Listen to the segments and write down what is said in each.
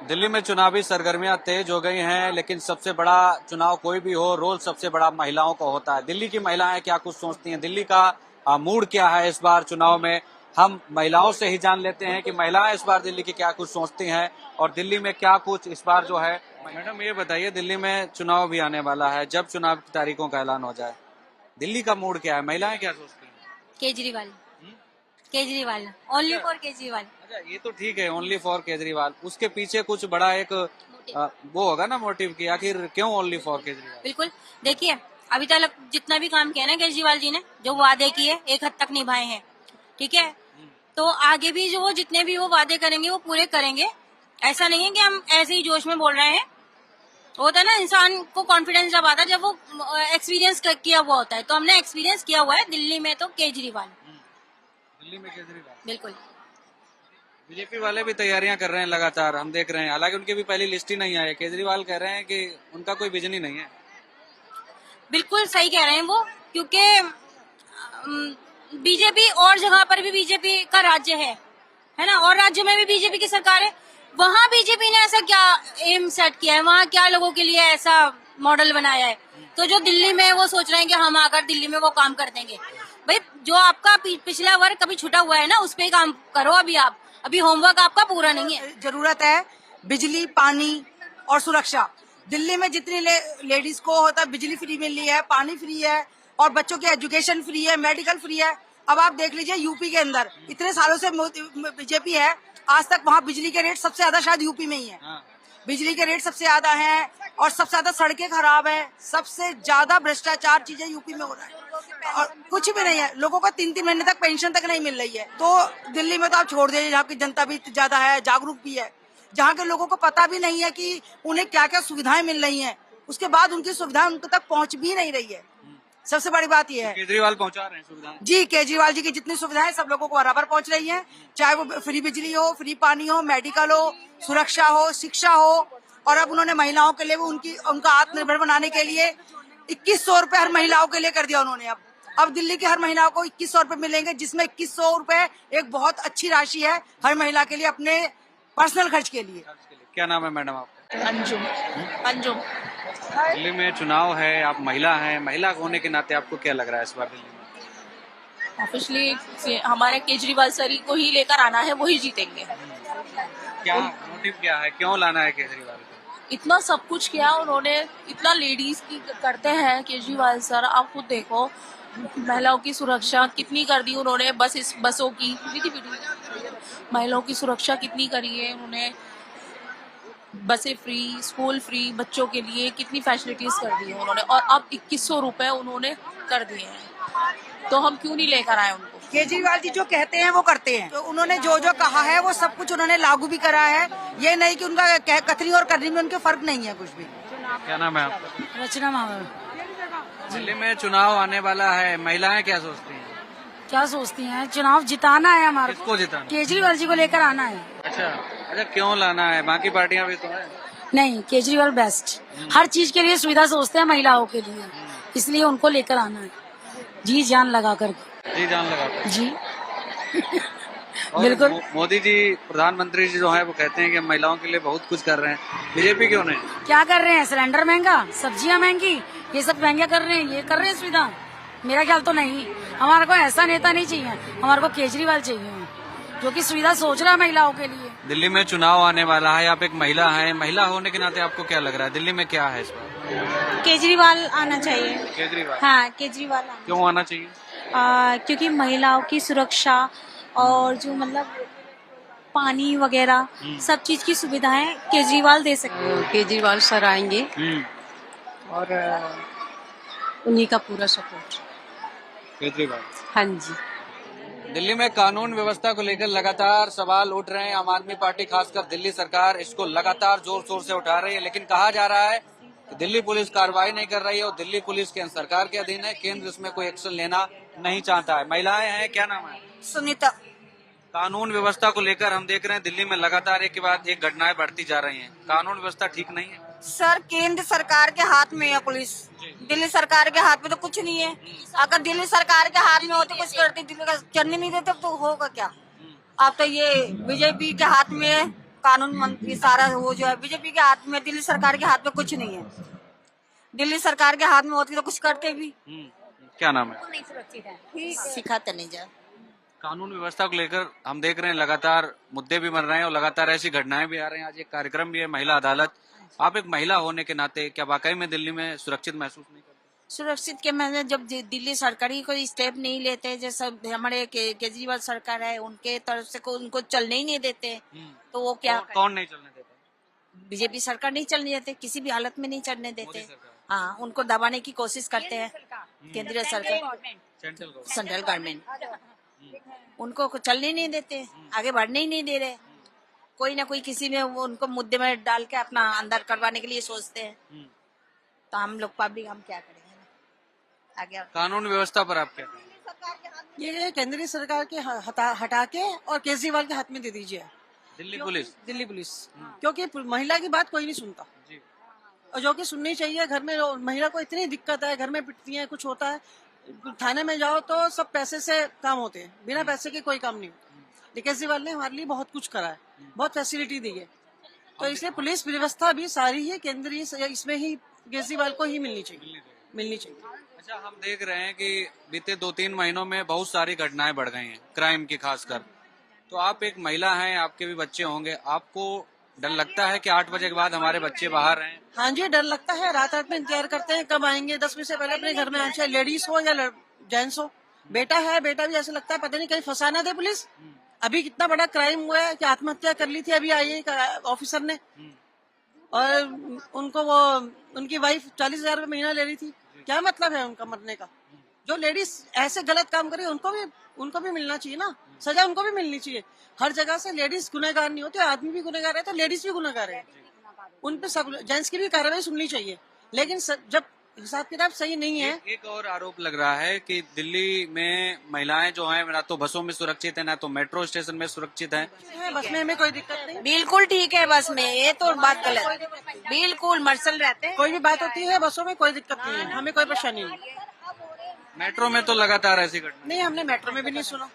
दिल्ली में चुनावी सरगर्मियां तेज हो गई हैं, लेकिन सबसे बड़ा चुनाव कोई भी हो, रोल सबसे बड़ा महिलाओं का होता है। दिल्ली की महिलाएं क्या कुछ सोचती हैं, दिल्ली का मूड क्या है इस बार चुनाव में, हम महिलाओं से ही जान लेते हैं कि महिलाएं इस बार दिल्ली की क्या कुछ सोचती हैं और दिल्ली में क्या कुछ इस बार जो है। मैडम ये बताइए, दिल्ली में चुनाव भी आने वाला है, जब चुनाव की तारीखों का ऐलान हो जाए, दिल्ली का मूड क्या है, महिलाएं क्या सोचती हैं? केजरीवाल। हम्म? केजरीवाल ओनली अच्छा फॉर केजरीवाल। अच्छा, ये तो ठीक है, ओनली फॉर केजरीवाल। उसके पीछे कुछ बड़ा एक वो होगा ना मोटिव की, आखिर क्यों ओनली फॉर केजरीवाल? बिल्कुल। देखिए, अभी तक जितना भी काम किया ना केजरीवाल जी ने, जो वादे किए एक हद तक निभाए हैं। ठीक है, तो आगे भी जो जितने भी वो वादे करेंगे वो पूरे करेंगे। ऐसा नहीं है कि हम ऐसे ही जोश में बोल रहे हैं। होता है ना, इंसान को कॉन्फिडेंस जब आता है जब वो एक्सपीरियंस किया हुआ होता है। तो हमने एक्सपीरियंस किया हुआ है दिल्ली में, तो केजरीवाल। दिल्ली में केजरीवाल। बिल्कुल। बीजेपी वाले भी तैयारियां कर रहे हैं लगातार, हम देख रहे हैं, हालांकि उनकी भी पहली लिस्ट ही नहीं आई। केजरीवाल कह रहे हैं कि उनका कोई विजन ही नहीं है। बिल्कुल सही कह रहे हैं वो, क्योंकि बीजेपी और जगह पर भी बीजेपी का राज्य है ना, और राज्य में भी बीजेपी की सरकार है। वहाँ बीजेपी ने ऐसा क्या एम सेट किया है, वहाँ क्या लोगों के लिए ऐसा मॉडल बनाया है, तो जो दिल्ली में वो सोच रहे हैं कि हम आकर दिल्ली में वो काम कर देंगे। भाई, जो आपका पिछला वर्ग कभी छुटा हुआ है ना, उस पर ही काम करो। अभी होमवर्क आपका पूरा नहीं है। जरूरत है बिजली, पानी और सुरक्षा। दिल्ली में जितनी लेडीज को होता है, बिजली फ्री मिल रही है, पानी फ्री है और बच्चों की एजुकेशन फ्री है, मेडिकल फ्री है। अब आप देख लीजिए, यूपी के अंदर इतने सालों से बीजेपी है, आज तक वहाँ बिजली के रेट सबसे ज्यादा शायद यूपी में ही है। बिजली के रेट सबसे ज्यादा हैं और सबसे ज्यादा सड़कें खराब है, सबसे ज्यादा भ्रष्टाचार चीजें यूपी में हो रहा है और कुछ भी नहीं है। लोगों को 3-3 महीने तक पेंशन तक नहीं मिल रही है। तो दिल्ली में तो आप छोड़ दीजिए, जहाँ की जनता भी ज्यादा है, जागरूक भी है, जहाँ के लोगों को पता भी नहीं है कि उन्हें क्या क्या सुविधाएं मिल रही हैं, उसके बाद उनकी सुविधाएं उनके तक पहुँच भी नहीं रही है। सबसे बड़ी बात यह है, केजरीवाल पहुंचा रहे हैं सुविधाएं। जी, केजरीवाल जी की जितनी सुविधाएं सब लोगों को बराबर पहुंच रही हैं, चाहे वो फ्री बिजली हो, फ्री पानी हो, मेडिकल हो, सुरक्षा हो, शिक्षा हो। और अब उन्होंने महिलाओं के लिए भी उनका आत्मनिर्भर बनाने के लिए 2100 रूपये हर महिलाओं के लिए कर दिया उन्होंने। अब दिल्ली की हर महिला को 2100 रूपये मिलेंगे, जिसमें 2100 रूपये एक बहुत अच्छी राशि है हर महिला के लिए, अपने पर्सनल खर्च के लिए। क्या नाम है मैडम आपका? अंजुम। अंजुम। दिल्ली में चुनाव है, आप महिला हैं, महिला होने के नाते आपको क्या लग रहा है इस बार दिल्ली में? ऑब्वियसली हमारे केजरीवाल सर को ही लेकर आना है, वही जीतेंगे। क्या मोटिव क्या है, क्यों लाना है केजरीवाल को? इतना सब कुछ किया उन्होंने, इतना लेडीज की करते हैं केजरीवाल सर। आप खुद देखो, महिलाओं की सुरक्षा कितनी कर दी उन्होंने, बसों की महिलाओं की सुरक्षा कितनी करी है उन्होंने। बसें फ्री, स्कूल फ्री, बच्चों के लिए कितनी फैसिलिटीज कर दी है उन्होंने। और अब 2100 रुपए उन्होंने कर दिए हैं, तो हम क्यों नहीं लेकर आए उनको। केजरीवाल जी जो कहते हैं वो करते हैं, तो उन्होंने जो जो कहा है वो सब कुछ उन्होंने लागू भी करा है। ये नहीं कि उनका कथनी और करनी में उनके फर्क नहीं है कुछ भी। क्या नाम है आपका? रचना मावल। दिल्ली में चुनाव आने वाला है, महिलाएं क्या सोचती हैं? क्या सोचती हैं, चुनाव जिताना है हमारे को, किसको जिताना? केजरीवाल जी को लेकर आना है। अच्छा अच्छा, क्यों लाना है, बाकी पार्टियां भी तो है। नहीं, केजरीवाल बेस्ट, हर चीज के लिए सुविधा सोचते हैं महिलाओं के लिए, इसलिए उनको लेकर आना है जी जान लगा करके। जी जान लगा जी और बिल्कुल। मोदी जी, प्रधानमंत्री जी जो है वो कहते हैं कि हम महिलाओं के लिए बहुत कुछ कर रहे हैं, बीजेपी क्यों नहीं? क्या कर रहे हैं, सिलेंडर महंगा, सब्जियां महंगी, ये सब महंगा कर रहे हैं, ये कर रहे हैं सुविधा। मेरा ख्याल तो नहीं, हमारे को ऐसा नेता नहीं चाहिए, हमारे को केजरीवाल चाहिए जो कि सुविधा सोच रहा है महिलाओं के लिए। दिल्ली में चुनाव आने वाला है, आप एक महिला हैं, महिला होने के नाते आपको क्या लग रहा है, दिल्ली में क्या है इस बार? केजरीवाल आना चाहिए। केजरीवाल? हाँ, केजरीवाल क्यों आना चाहिए? क्योंकि महिलाओं की सुरक्षा और जो मतलब पानी वगैरह सब चीज की सुविधाएं केजरीवाल दे सकते हैं। केजरीवाल सर आएंगे और उन्हीं का पूरा सपोर्ट। केजरीवाल? हाँ जी। दिल्ली में कानून व्यवस्था को लेकर लगातार सवाल उठ रहे हैं। आम आदमी पार्टी, खासकर दिल्ली सरकार, इसको लगातार जोर शोर से उठा रही है, लेकिन कहा जा रहा है कि दिल्ली पुलिस कार्रवाई नहीं कर रही है और दिल्ली पुलिस केंद्र सरकार के अधीन है, केंद्र इसमें कोई एक्शन लेना नहीं चाहता है। महिलाएं हैं, क्या नाम है? सुनीता। कानून व्यवस्था को लेकर हम देख रहे हैं दिल्ली में लगातार एक के बाद एक घटनाएं बढ़ती जा रही हैं, कानून व्यवस्था ठीक नहीं है। सर, केंद्र सरकार के हाथ में है पुलिस, दिल्ली सरकार के हाथ में तो कुछ नहीं है। अगर दिल्ली सरकार के हाथ में होते कुछ करती, दिल्ली का चलने नहीं देते तो होगा क्या। अब तो ये बीजेपी के हाथ में है, कानून ये सारा वो जो है बीजेपी के हाथ में, दिल्ली सरकार के हाथ में कुछ नहीं है। दिल्ली सरकार के हाथ में होती तो कुछ करते भी। क्या नाम है? नहीं सुरक्षित है। सिखा तनेजा। कानून व्यवस्था को लेकर हम देख रहे हैं लगातार मुद्दे भी बन रहे हैं और लगातार ऐसी घटनाएं भी आ रही हैं। आज एक कार्यक्रम भी है महिला अदालत। आप एक महिला होने के नाते क्या वाकई में दिल्ली में सुरक्षित महसूस नहीं करते? सुरक्षित के मैंने जब दिल्ली सरकार ही कोई स्टेप नहीं लेते, जैसे हमारे केजरीवाल सरकार है उनके तरफ से उनको चलने ही नहीं देते, तो वो क्या कौन नहीं चलने देता? बीजेपी सरकार नहीं चलने देते, किसी भी हालत में नहीं चलने देते। हाँ, उनको दबाने की कोशिश करते हैं केंद्रीय सरकार, सेंट्रल गवर्नमेंट उनको चलने नहीं देते, आगे बढ़ने ही नहीं दे रहे। कोई ना कोई किसी में उनको मुद्दे में डाल के अपना अंदर करवाने के लिए सोचते हैं। तो हम लोग पब्लिक हम क्या करेंगे आगे। कानून व्यवस्था पर आप क्या कहेंगे? ये केंद्रीय सरकार के हटा के और केजरीवाल के हाथ में दे दीजिए। दिल्ली पुलिस क्योंकि महिला की बात कोई नहीं सुनता जी। और जो कि सुननी चाहिए। घर में महिला को इतनी दिक्कत है, घर में पिटती है, कुछ होता है, थाने में जाओ तो सब पैसे से काम होते हैं, बिना पैसे के कोई काम नहीं होता। केजरीवाल ने हमारे लिए बहुत कुछ करा है, बहुत फैसिलिटी दी है। तो इसलिए पुलिस व्यवस्था भी सारी है केंद्रीय, इसमें ही केजरीवाल को ही मिलनी चाहिए। अच्छा, हम देख रहे हैं कि बीते 2-3 महीनों में बहुत सारी घटनाएं बढ़ गई हैं, क्राइम की खासकर। तो आप एक महिला हैं, आपके भी बच्चे होंगे, आपको डर लगता है कि 8 बजे के बाद हमारे बच्चे बाहर हैं? हाँ जी, डर लगता है। रात में इंतजार करते हैं कब आएंगे, 10 बजे से पहले अपने घर में आए, चाहे लेडीज हो या जेंट्स हो। बेटा है, बेटा भी ऐसा लगता है पता नहीं कहीं फंसा ना दे पुलिस। अभी कितना बड़ा क्राइम हुआ है कि आत्महत्या कर ली थी अभी आईए ऑफिसर ने, और उनको वो उनकी वाइफ 40,000 रुपये महीना ले रही थी। क्या मतलब है उनका मरने का? जो लेडीज ऐसे गलत काम करे उनको भी मिलना चाहिए ना, सजा उनको भी मिलनी चाहिए। हर जगह से लेडीज गुनहगार नहीं होती, आदमी भी गुनहगार है तो लेडीज भी गुनहगार है। उन पे सब जेंट्स की भी कार्रवाई सुननी चाहिए, लेकिन जब हिसाब किताब सही नहीं है। एक और आरोप लग रहा है कि दिल्ली में महिलाएं जो हैं ना तो बसों में सुरक्षित है, ना तो मेट्रो स्टेशन में सुरक्षित है। बस में हमें कोई दिक्कत नहीं, बिल्कुल ठीक है बस में, ये तो बात गलत, बिल्कुल मर्सल रहते हैं। कोई भी बात होती है बसों में कोई दिक्कत नहीं है, हमें कोई परेशानी नहीं। मेट्रो में तो लगातार ऐसी घटना नहीं, हमने मेट्रो में भी नहीं सुना,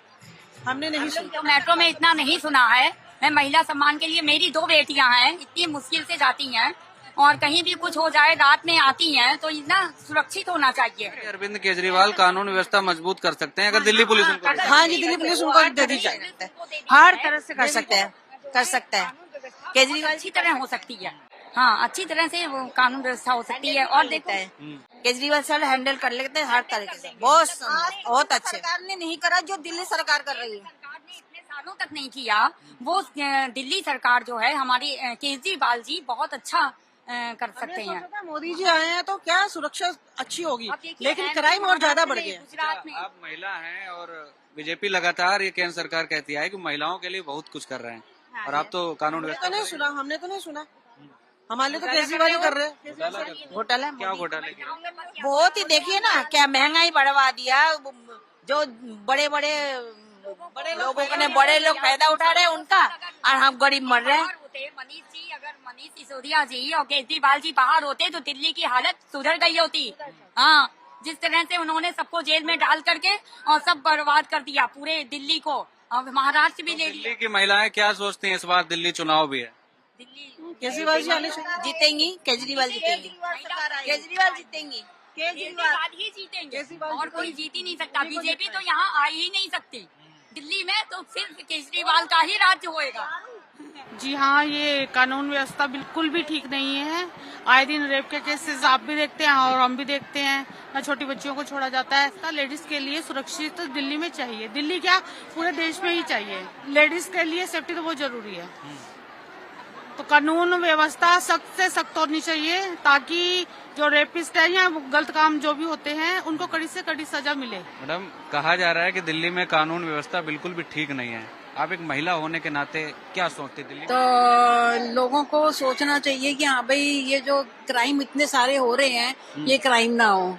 हमने नहीं सुना। तो मेट्रो में इतना नहीं सुना है। मैं महिला सम्मान के लिए, मेरी 2 बेटियां हैं, इतनी मुश्किल से जाती हैं और कहीं भी कुछ हो जाए रात में आती हैं, तो इतना सुरक्षित होना चाहिए। अरविंद केजरीवाल कानून व्यवस्था मजबूत कर सकते हैं अगर दिल्ली पुलिस उनको हाँ जी, दिल्ली पुलिस उनको दे दी जाए, हर तरह से कर सकते हैं, केजरीवाल अच्छी तरह हो सकती है। हाँ, अच्छी तरह से वो कानून व्यवस्था हो सकती है। और देखो केजरीवाल सर हैंडल कर लेते हैं हर तरीके से, बहुत अच्छे। सरकार ने नहीं करा जो दिल्ली सरकार कर रही है। सरकार ने इतने सालों तक नहीं किया, वो दिल्ली सरकार जो है हमारी केजरीवाल जी बहुत अच्छा कर सकते हैं। मोदी जी आए हैं तो क्या सुरक्षा अच्छी होगी, लेकिन क्राइम और ज्यादा बढ़ गया। गुजरात में आप महिला हैं और बीजेपी लगातार ये केंद्र सरकार कहती है कि महिलाओं के लिए बहुत कुछ कर रहे हैं, और आप तो कानून व्यवस्था हमने तो नहीं सुना, हमारे लिए तो केजरीवाल कर रहे हैं। घोटाला क्या घोटाले किए? बहुत ही, देखिए ना क्या महंगाई बढ़वा दिया। जो बड़े बड़े लोगों ने, बड़े लोग फायदा उठा रहे हैं उनका, और हम गरीब मर रहे हैं। मनीष जी, अगर मनीष सिसोदिया जी और केजरीवाल जी बाहर होते तो दिल्ली की हालत सुधर गई होती। हाँ, जिस तरह से उन्होंने सबको जेल में डाल करके और सब बर्बाद कर दिया पूरे दिल्ली को, और महाराष्ट्र भी ले लिया। दिल्ली की महिलाएं क्या सोचती हैं? इस बार दिल्ली चुनाव भी है, दिल्ली केजरीवाल जी आने चाहिए। जीतेंगी, केजरीवाल जीतेंगी, केजरीवाल जीतेंगी, केजरीवाल ही जीतेंगे और कोई जीत ही नहीं सकता। बीजेपी तो यहाँ आ ही नहीं सकती दिल्ली में, तो सिर्फ केजरीवाल का ही राज्य होएगा। जी हाँ, ये कानून व्यवस्था बिल्कुल भी ठीक नहीं है। आए दिन रेप के केसेस आप भी देखते हैं और हम भी देखते हैं, ना छोटी बच्चियों को छोड़ा जाता है। लेडीज के लिए सुरक्षित तो दिल्ली में चाहिए, दिल्ली क्या पूरे देश में ही चाहिए। लेडीज के लिए सेफ्टी तो बहुत जरूरी है। तो कानून व्यवस्था सख्त से सख्त होनी चाहिए, ताकि जो रेपिस्ट है या गलत काम जो भी होते हैं उनको कड़ी से कड़ी सजा मिले। मैडम, कहा जा रहा है कि दिल्ली में कानून व्यवस्था बिल्कुल भी ठीक नहीं है। आप एक महिला होने के नाते क्या सोचते दिल्ली? तो लोगों को सोचना चाहिए कि हाँ भाई, ये जो क्राइम इतने सारे हो रहे हैं ये क्राइम ना हो।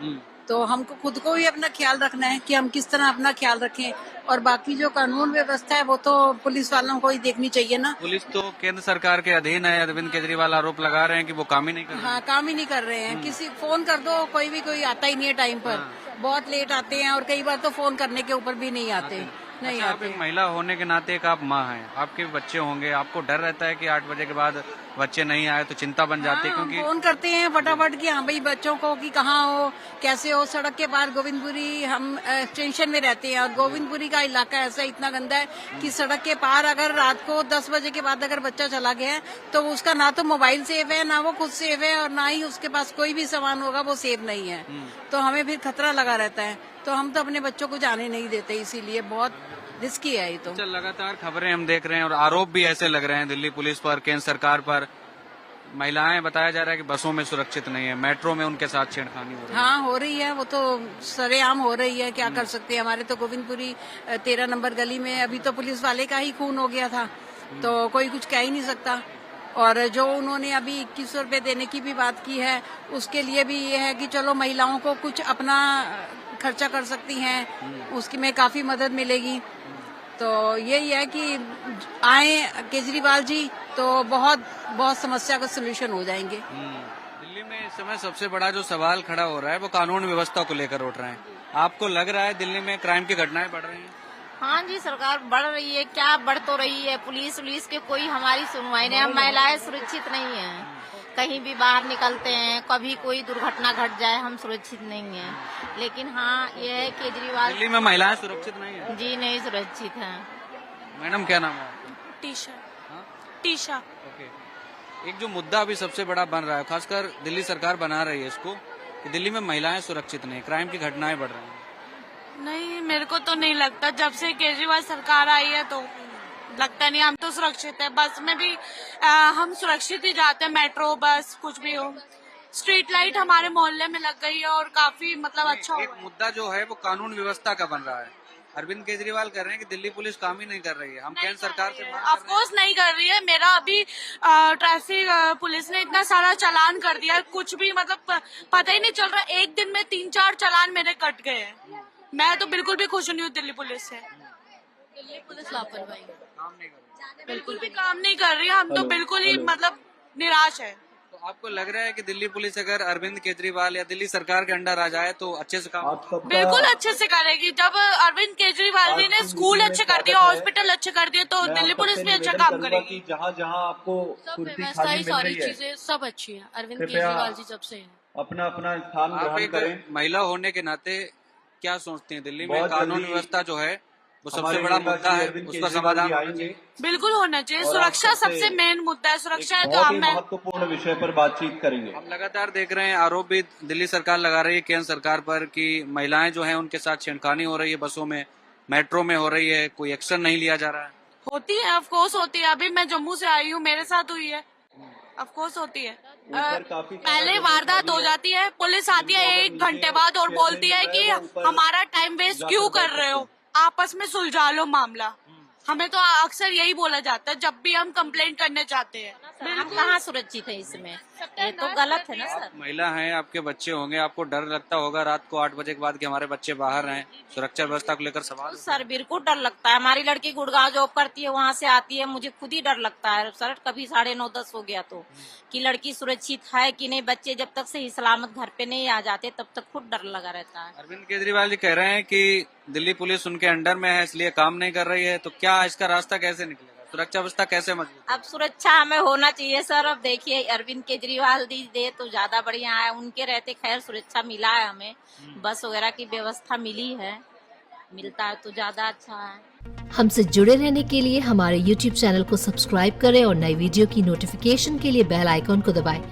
तो हमको खुद को भी अपना ख्याल रखना है कि हम किस तरह अपना ख्याल रखें, और बाकी जो कानून व्यवस्था है वो तो पुलिस वालों को ही देखनी चाहिए ना। पुलिस तो केंद्र सरकार के अधीन है। अरविंद केजरीवाल आरोप लगा रहे हैं कि वो काम ही नहीं कर रहे। हाँ, काम ही नहीं कर रहे हैं। किसी फोन कर दो, कोई आता ही नहीं है टाइम पर, बहुत लेट आते हैं, और कई बार तो फोन करने के ऊपर भी नहीं आते। नहीं अच्छा, आप आते एक महिला होने के नाते एक आप माँ हैं, आपके बच्चे होंगे, आपको डर रहता है कि 8 बजे के बाद बच्चे नहीं आए तो चिंता बन जाती है? हाँ, क्योंकि फोन करते हैं फटाफट कि हाँ भाई बच्चों को कि कहाँ हो, कैसे हो। सड़क के पार गोविंदपुरी हम एक्सटेंशन में रहते हैं और गोविंदपुरी का इलाका ऐसा इतना गंदा है कि सड़क के पार अगर रात को 10 बजे के बाद अगर बच्चा चला गया है तो उसका ना तो मोबाइल सेफ है, ना वो खुद सेफ है, और ना ही उसके पास कोई भी सामान होगा वो सेफ नहीं है। तो हमें फिर खतरा लगा रहता है, तो हम तो अपने बच्चों को जाने नहीं देते, इसीलिए बहुत रिस्की है ये तो। अच्छा, लगातार खबरें हम देख रहे हैं और आरोप भी ऐसे लग रहे हैं दिल्ली पुलिस पर, केंद्र सरकार पर। महिलाएं बताया जा रहा है कि बसों में सुरक्षित नहीं है, मेट्रो में उनके साथ छेड़खानी हो रही है। हाँ हो रही है, वो तो सरेआम हो रही है, क्या कर सकते हैं। हमारे तो गोविंदपुरी 13 नंबर गली में अभी तो पुलिस वाले का ही खून हो गया था, तो कोई कुछ कह ही नहीं सकता। और जो उन्होंने अभी 2100 रुपए देने की भी बात की है, उसके लिए भी ये है कि चलो महिलाओं को कुछ अपना खर्चा कर सकती हैं, उसकी में काफी मदद मिलेगी। तो यही है कि आए केजरीवाल जी तो बहुत बहुत समस्या का सलूशन हो जाएंगे। दिल्ली में इस समय सबसे बड़ा जो सवाल खड़ा हो रहा है वो कानून व्यवस्था को लेकर उठ रहे हैं। आपको लग रहा है दिल्ली में क्राइम की घटनाएं बढ़ रही हैं? हाँ जी, सरकार बढ़ रही है, क्या बढ़ तो रही है। पुलिस के कोई हमारी सुनवाई नहीं, हम महिलाएं सुरक्षित नहीं हैं। कहीं भी बाहर निकलते हैं, कभी कोई दुर्घटना घट जाए, हम सुरक्षित नहीं हैं। लेकिन हाँ ये है केजरीवाल, दिल्ली में महिलाएं सुरक्षित नहीं है? जी नहीं सुरक्षित हैं। मैडम क्या नाम है आपका? टीशा। हाँ? टीशा। ओके। एक जो मुद्दा अभी सबसे बड़ा बन रहा है, खासकर दिल्ली सरकार बना रही है इसको, कि दिल्ली में महिलाएं सुरक्षित नहीं, क्राइम की घटनाएं बढ़ रही हैं। नहीं, मेरे को तो नहीं लगता। जब से केजरीवाल सरकार आई है तो लगता नहीं, हम तो सुरक्षित है। बस में भी हम सुरक्षित ही जाते हैं, मेट्रो बस कुछ भी हो। स्ट्रीट लाइट हमारे मोहल्ले में लग गई है और काफी मतलब अच्छा एक मुद्दा जो है वो कानून व्यवस्था का बन रहा है। अरविंद केजरीवाल कह रहे हैं कि दिल्ली पुलिस काम ही नहीं कर रही है। हम केंद्र सरकार से मांग ऑफ कोर्स नहीं कर रही है। मेरा अभी ट्रैफिक पुलिस ने इतना सारा चालान कर दिया है, कुछ भी मतलब पता ही नहीं चल रहा। एक दिन में 3-4 चालान मेरे कट गए हैं। मैं तो बिल्कुल भी खुश नहीं हूँ दिल्ली पुलिस से। दिल्ली पुलिस लापरवाही, काम नहीं कर रही। बिल्कुल भी काम नहीं कर रही है। हम तो बिल्कुल ही मतलब निराश है। तो आपको लग रहा है कि दिल्ली पुलिस अगर अरविंद केजरीवाल या दिल्ली सरकार के अंडर आ जाए तो अच्छे से काम? बिल्कुल अच्छे से करेगी। जब अरविंद केजरीवाल जी ने स्कूल अच्छे कर दिए, हॉस्पिटल अच्छे कर दिए, तो दिल्ली पुलिस भी अच्छा काम करेगी। जहाँ जहाँ आपको सब व्यवस्था ही सारी चीजें सब अच्छी है अरविंद केजरीवाल जी जब से है। अपना अपना स्थान आप ग्रहण एक करें। महिला होने के नाते क्या सोचती हैं दिल्ली में कानून व्यवस्था जो है वो सबसे बड़ा मुद्दा है, उसका समाधान होना चाहिए? बिल्कुर होना चाहिए। सुरक्षा सबसे मेन मुद्दा है। सुरक्षा है तो बहुत ही हमें महत्वपूर्ण विषय पर बातचीत करेंगे। हम लगातार देख रहे हैं आरोप भी दिल्ली सरकार लगा रही है केंद्र सरकार पर कि महिलाएं जो हैं उनके साथ छेड़खानी हो रही है, बसों में, मेट्रो में हो रही है, कोई एक्शन नहीं लिया जा रहा है। होती है, ऑफ कोर्स होती है। अभी मैं जम्मू से आई हूँ, मेरे साथ हुई है। ऑफ कोर्स होती है। पहले वारदात हो जाती है, पुलिस आती है 1 घंटे बाद और बोलती है कि हमारा टाइम वेस्ट क्यों कर रहे हो, आपस में सुलझा लो मामला। हमें तो अक्सर यही बोला जाता है जब भी हम कंप्लेंट करने जाते हैं। हम कहाँ सुरक्षित है इसमें, ये तो गलत है ना सर। महिला हैं, आपके बच्चे होंगे, आपको डर लगता होगा रात को 8 बजे के बाद कि हमारे बच्चे बाहर हैं, सुरक्षा व्यवस्था को लेकर सवाल? सर बिल्कुल डर लगता है। हमारी लड़की गुड़गांव जॉब करती है, वहाँ से आती है, मुझे खुद ही डर लगता है सर। कभी 9:30-10 हो गया तो कि लड़की सुरक्षित है कि नहीं। बच्चे जब तक सही सलामत घर पे नहीं आ जाते तब तक खुद डर लगा रहता है। अरविंद केजरीवाल जी कह रहे हैं कि दिल्ली पुलिस उनके अंडर में है इसलिए काम नहीं कर रही है, तो क्या इसका रास्ता कैसे निकलेगा? सुरक्षा व्यवस्था कैसे मजबूत? अब सुरक्षा हमें होना चाहिए सर। अब देखिए अरविंद केजरीवाल दी दे तो ज्यादा बढ़िया है, उनके रहते खैर सुरक्षा मिला है हमें, बस वगैरह की व्यवस्था मिली है, मिलता है तो ज्यादा अच्छा है। हमसे जुड़े रहने के लिए हमारे YouTube चैनल को सब्सक्राइब करें और नई वीडियो की नोटिफिकेशन के लिए बेल आइकॉन को दबाएं।